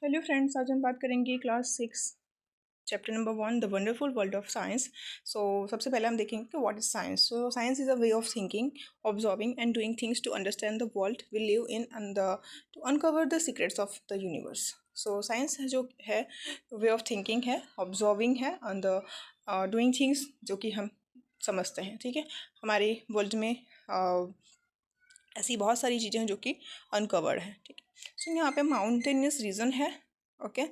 Hello friends, आज हम बात करेंगे class 6 chapter number 1 the wonderful world of science. So सबसे पहले हम देखेंगे कि what is science. So science is a way of thinking, observing and doing things to understand the world we live in and to uncover the secrets of the universe. So science जो है way of thinking है, observing है and doing things जो कि हम समझते हैं। ठीक है, हमारे वर्ल्ड में ऐसी बहुत सारी चीज़ें हैं जो कि अनकवर्ड हैं। ठीक है, सो यहाँ पे माउंटेनियस रीजन है। ओके,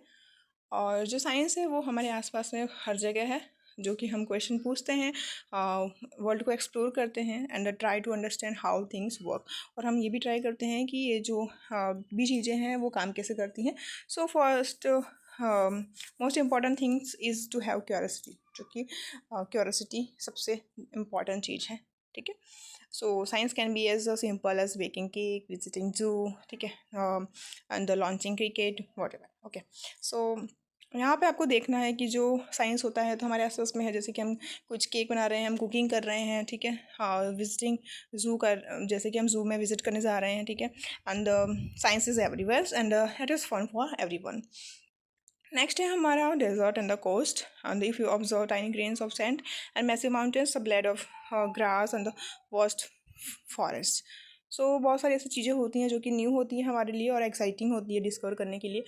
और जो साइंस है वो हमारे आसपास में हर जगह है, जो कि हम क्वेश्चन पूछते हैं, वर्ल्ड को एक्सप्लोर करते हैं and try to understand how things work. और हम ये भी ट्राई करते हैं कि ये जो भी चीज़ें हैं वो काम कैसे करती हैं। So first most important things is to have curiosity, जो कि क्यूरियोसिटी सबसे इम्पॉर्टेंट चीज़ है। ठीक है, so science can be as simple as baking cake, visiting zoo, ठीक है, and launching cricket whatever. Okay, so यहाँ पे आपको देखना है कि जो साइंस होता है तो हमारे आसपास में है, जैसे कि हम कुछ केक बना रहे हैं, हम कुकिंग कर रहे हैं। ठीक है, हाँ, विजिटिंग जू कर, जैसे कि हम जू में विजिट करने जा रहे हैं। ठीक है, and science is everywhere and it is fun for everyone. Next है हमारा desert and the coast, and if you observe tiny grains of sand and massive mountains, the blade of grass and the vast forest. So बहुत सारी ऐसी चीज़ें होती हैं जो कि न्यू होती हैं हमारे लिए और एक्साइटिंग होती है डिस्कवर करने के लिए।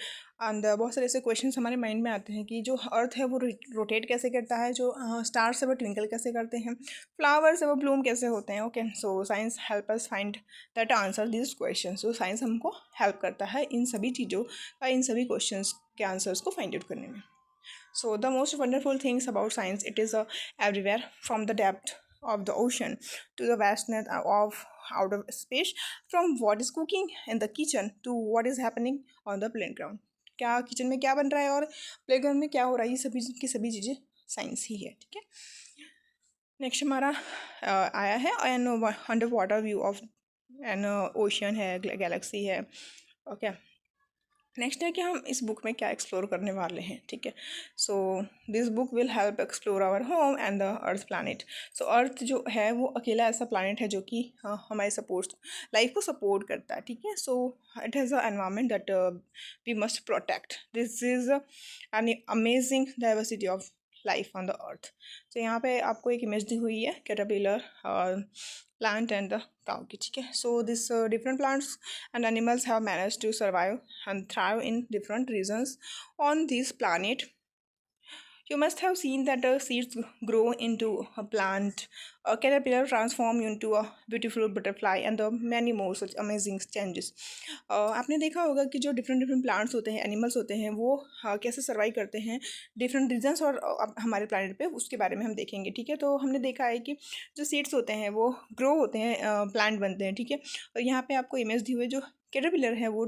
एंड बहुत सारे ऐसे क्वेश्चंस हमारे माइंड में आते हैं कि जो अर्थ है वो रोटेट कैसे करता है, जो स्टार्स है वो ट्विंकल कैसे करते हैं, फ्लावर्स है वो ब्लूम कैसे होते हैं। Okay, so science help us find that answer this question. So science हमको हेल्प करता है इन सभी चीज़ों का, इन सभी क्वेश्चंस के आंसर्स को फाइंड आउट करने में। So the most wonderful things about science, it is everywhere, from the depth of the ocean to the vastness of outer space, from what is cooking in the kitchen to what is happening on the playground. क्या kitchen में क्या बन रहा है और playground में क्या हो रहा है, ये सभी की सभी चीज़ें साइंस ही है। ठीक है, नेक्स्ट हमारा आया है an underwater view of an ocean है, गैलेक्सी है। ओके, नेक्स्ट है कि हम इस बुक में क्या एक्सप्लोर करने वाले हैं। ठीक है, so this book will help explore our home and the earth planet. So earth जो है वो अकेला ऐसा प्लानट है जो कि हमारे सपोर्ट लाइफ को सपोर्ट करता है। ठीक है, so it has a environment that we must protect. This is an amazing diversity of life on the earth. तो यहाँ पे आपको एक इमेज दी हुई है, caterpillar, plant and the cow की। ठीक है, so this different plants and animals have managed to survive and thrive in different regions on this planet. You must have seen that the seeds grow into a plant, a caterpillar transform into a beautiful butterfly, and the many more such amazing changes. आपने देखा होगा कि जो different different plants होते हैं, animals होते हैं, वो कैसे सर्वाइव करते हैं डिफरेंट रीजन्स और हमारे प्लानट पे, उसके बारे में हम देखेंगे। ठीक है, तो हमने देखा है कि जो सीड्स होते हैं वो ग्रो होते हैं, प्लांट बनते हैं। ठीक है, और यहाँ पे आपको इमेज दी हुई है, जो कैटरपिलर है वो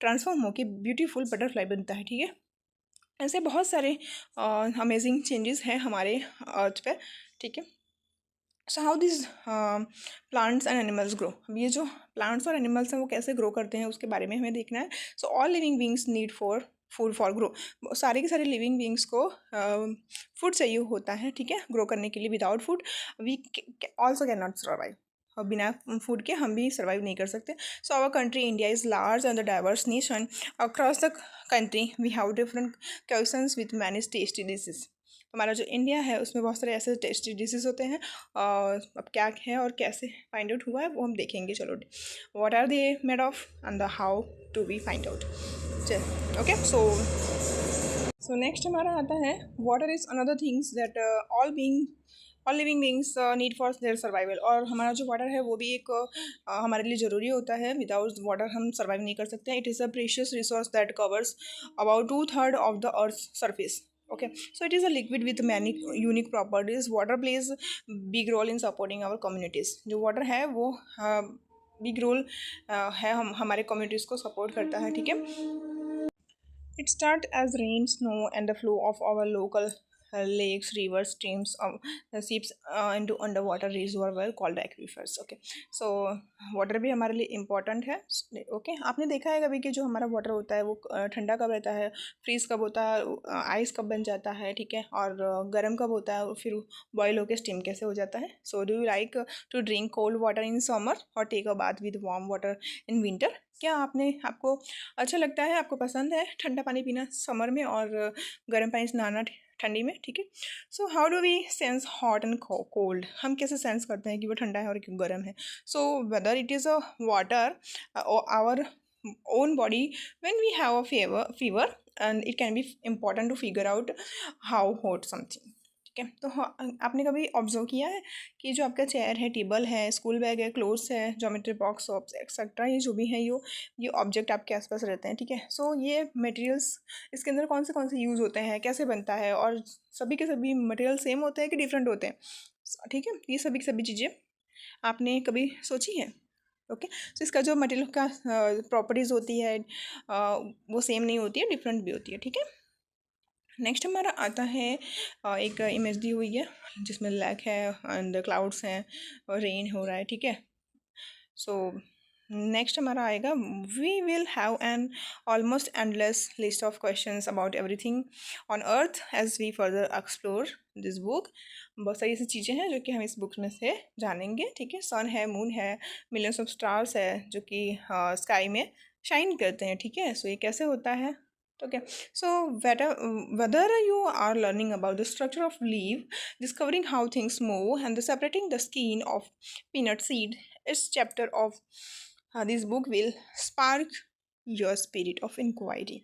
ट्रांसफॉर्म होकर ब्यूटीफुल बटरफ्लाई बनता है। ठीक है, ऐसे बहुत सारे अमेजिंग चेंजेस हैं हमारे अर्थ पे। ठीक है, so how this plants and animals grow. अब ये जो प्लांट्स और एनिमल्स हैं वो कैसे ग्रो करते हैं उसके बारे में हमें देखना है। So all living beings need for food for grow. सारे के सारे लिविंग बींग्स को फूड चाहिए होता है। ठीक है, ग्रो करने के लिए। Without food we also can not survive. और बिना फूड के हम भी सर्वाइव नहीं कर सकते। So our country India is large and the diverse nation. Across the country we have different questions with many tasty dishes. हमारा जो इंडिया है उसमें बहुत सारे ऐसे टेस्टी डिशेज होते हैं, और अब क्या है और कैसे फाइंड आउट हुआ है वो हम देखेंगे। चलो, what are they made of and the how to be find out. चल, ओके, सो नेक्स्ट हमारा आता है water is another things that all living beings need for their survival. और हमारा जो वाटर है वो भी एक हमारे लिए ज़रूरी होता है। विदाउट वाटर हम सर्वाइव नहीं कर सकते। It is a precious resource that covers about 2/3 of the earth surface. Okay, so it is a liquid with many unique properties. Water plays big role in supporting our communities. जो water है वो big role है, हम हमारे communities को support करता है। ठीक है, it starts as rain, snow, and the flow of our local lakes, rivers, streams, seeps into underwater reservoir well called aquifers. Okay, so water भी हमारे लिए इम्पॉर्टेंट है. ओके, आपने देखा है कभी कि जो हमारा वाटर होता है वो ठंडा कब रहता है, फ्रीज कब होता है, आइस कब बन जाता है, ठीक है, और गर्म कब होता है, और फिर बॉयल होकर स्टीम कैसे हो जाता है. So do you like to drink cold water in summer और take a bath with warm water in winter? क्या आपको अच्छा लगता है, आपको पसंद है ठंडा पानी पीना समर में और गर्म पानी से नहाना ठंडी में, ठीक है. So how do we sense hot and cold? हम कैसे सेंस करते हैं कि वो ठंडा है और क्यों गर्म है? So whether it is a water our own body when we have a fever, and it can be important to figure out how hot something. ठीक है, तो आपने कभी ऑब्जर्व किया है कि जो आपका चेयर है, टेबल है, स्कूल बैग है, क्लोथ्स है, ज्योमेट्री बॉक्स, सॉप्स एक्सेट्रा, ये जो भी है ये ऑब्जेक्ट आपके आसपास रहते हैं, ठीक है. सो ये मटेरियल्स, इसके अंदर कौन से यूज़ होते हैं, कैसे बनता है, और सभी के सभी मटेरियल सेम होते हैं कि डिफरेंट होते हैं, ठीक है. ये सभी की सभी चीज़ें आपने कभी सोची है? ओके, सो इसका जो मटेरियल का प्रॉपर्टीज़ होती है वो सेम नहीं होती है, डिफरेंट भी होती है, ठीक है. नेक्स्ट हमारा आता है एक इमेज दी हुई है जिसमें लेक है एंड क्लाउड्स हैं और रेन हो रहा है, ठीक है. सो नेक्स्ट हमारा आएगा, we will have an almost endless list of questions about everything on earth as we further explore this book. बहुत सारी ऐसी चीज़ें हैं जो कि हम इस बुक में से जानेंगे, ठीक है. सन है, मून है, मिलियंस ऑफ स्टार्स है जो कि स्काई में शाइन करते हैं, ठीक है. सो ये कैसे होता है? Okay, so whether you are learning about the structure of leaf, discovering how things move, and the separating the skin of peanut seed, this chapter of this book will spark your spirit of inquiry.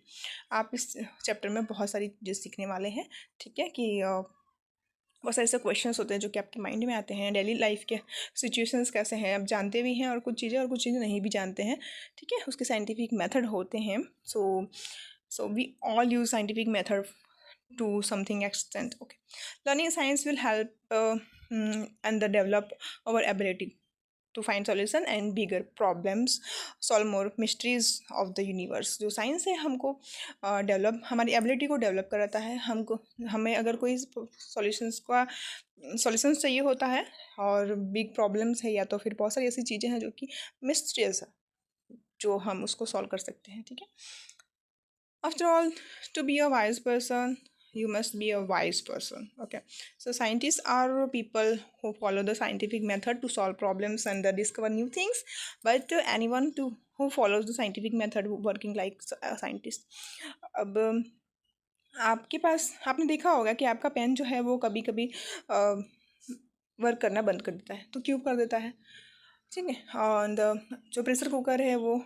आप इस chapter में बहुत सारी चीज़ें सीखने वाले हैं, ठीक है, कि बहुत सारे ऐसे क्वेश्चंस होते हैं जो कि आपके माइंड में आते हैं. डेली लाइफ के सिचुएशंस कैसे हैं आप जानते भी हैं, और कुछ चीज़ें नहीं भी जानते हैं, ठीक है. उसके साइंटिफिक मेथड होते हैं. So we all use scientific method to something extent. Okay, learning science will help and develop our ability to find solution and bigger problems, solve more mysteries of the universe. जो science है हमको develop, हमारी ability को develop कराता है. हमें अगर कोई सॉल्यूशंस चाहिए होता है और बिग प्रॉब्लम्स है, या तो फिर बहुत सारी ऐसी चीज़ें हैं जो कि मिस्टीरियस है, जो हम उसको सॉल्व कर सकते हैं, ठीक है. After all, to be a wise person, you must be a wise person. Okay, so scientists are people who follow the scientific method to solve problems and discover new things. But anyone who follows the scientific method working like a scientist. अब आपके पास, आपने देखा होगा कि आपका pen जो है वो कभी कभी वर्क करना बंद कर देता है. तो क्यों कर देता है? ठीक है. और जो प्रेशर कुकर है वो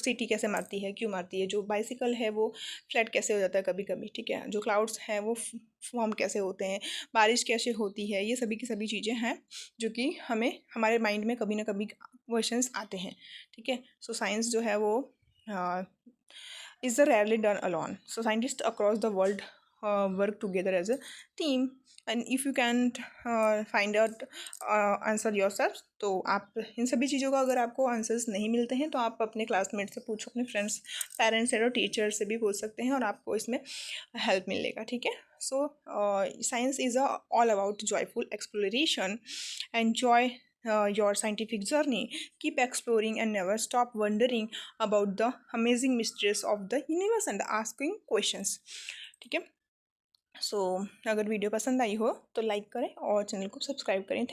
सीटी कैसे मारती है, क्यों मारती है? जो बाइसिकल है वो फ्लैट कैसे हो जाता है कभी कभी, ठीक है. जो क्लाउड्स हैं वो फॉर्म कैसे होते हैं, बारिश कैसे होती है, ये सभी की सभी चीज़ें हैं जो कि हमें हमारे माइंड में कभी ना कभी क्वेश्चंस आते हैं, ठीक है. सो साइंस जो है वो is rarely done alone. So scientists across the world work together as a team. And if you can't find out answer yourself, तो आप इन सभी चीज़ों का अगर आपको आंसर्स नहीं मिलते हैं तो आप अपने क्लासमेट से पूछो, अपने फ्रेंड्स, पेरेंट्स और टीचर से भी पूछ सकते हैं और आपको इसमें हेल्प मिलेगा, ठीक है. So science is all about joyful exploration. Enjoy your scientific journey. Keep exploring and never stop wondering about the amazing mysteries of the universe and asking questions. ठीक है. सो अगर वीडियो पसंद आई हो तो लाइक करें और चैनल को सब्सक्राइब करें.